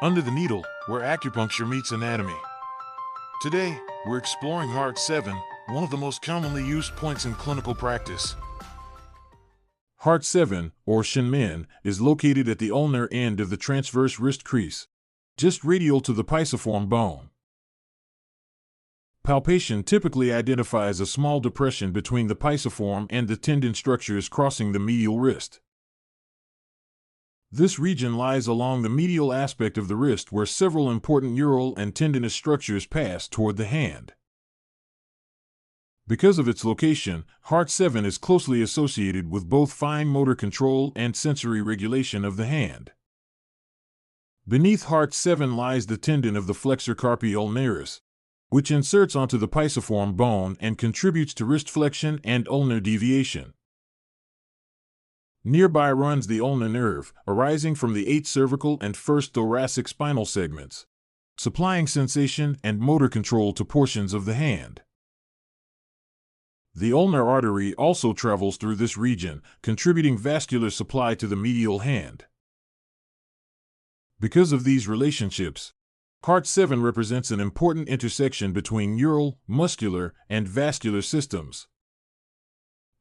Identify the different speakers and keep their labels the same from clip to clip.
Speaker 1: Under the Needle, where acupuncture meets anatomy. Today, we're exploring Heart 7, one of the most commonly used points in clinical practice. Heart 7, or Shenmen, is located at the ulnar end of the transverse wrist crease, just radial to the pisiform bone. Palpation typically identifies a small depression between the pisiform and the tendon structures crossing the medial wrist. This region lies along the medial aspect of the wrist where several important neural and tendinous structures pass toward the hand. Because of its location, Heart 7 is closely associated with both fine motor control and sensory regulation of the hand. Beneath Heart 7 lies the tendon of the Flexor carpi ulnaris, which inserts onto the pisiform bone and contributes to wrist flexion and ulnar deviation. Nearby runs the ulnar nerve, arising from the 8 cervical and 1st thoracic spinal segments, supplying sensation and motor control to portions of the hand. The ulnar artery also travels through this region, contributing vascular supply to the medial hand. Because of these relationships, Heart 7 represents an important intersection between neural, muscular, and vascular systems.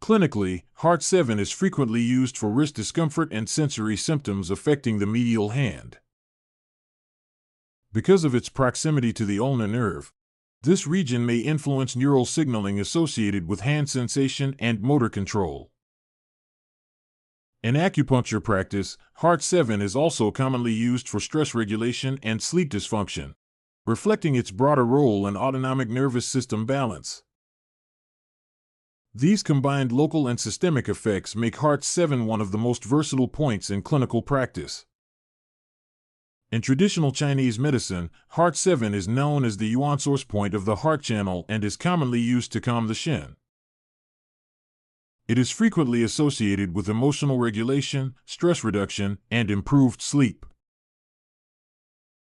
Speaker 1: Clinically, Heart 7 is frequently used for wrist discomfort and sensory symptoms affecting the medial hand. Because of its proximity to the ulnar nerve, this region may influence neural signaling associated with hand sensation and motor control. In acupuncture practice, Heart 7 is also commonly used for stress regulation and sleep dysfunction, reflecting its broader role in autonomic nervous system balance. These combined local and systemic effects make Heart 7 one of the most versatile points in clinical practice. In traditional Chinese medicine, Heart 7 is known as the yuan source point of the heart channel and is commonly used to calm the Shen. It is frequently associated with emotional regulation, stress reduction, and improved sleep.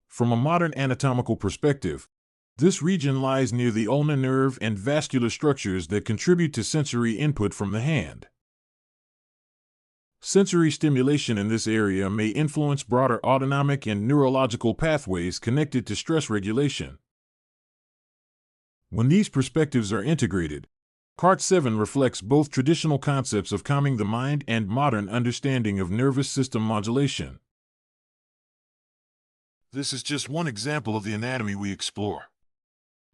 Speaker 1: From a modern anatomical perspective, this region lies near the ulnar nerve and vascular structures that contribute to sensory input from the hand. Sensory stimulation in this area may influence broader autonomic and neurological pathways connected to stress regulation. When these perspectives are integrated, Heart 7 reflects both traditional concepts of calming the mind and modern understanding of nervous system modulation. This is just one example of the anatomy we explore.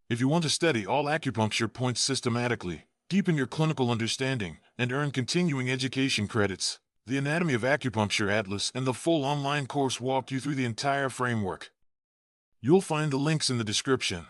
Speaker 1: If you want to study all acupuncture points systematically, deepen your clinical understanding, and earn continuing education credits, the Anatomy of Acupuncture Atlas and the full online course walk you through the entire framework. You'll find the links in the description.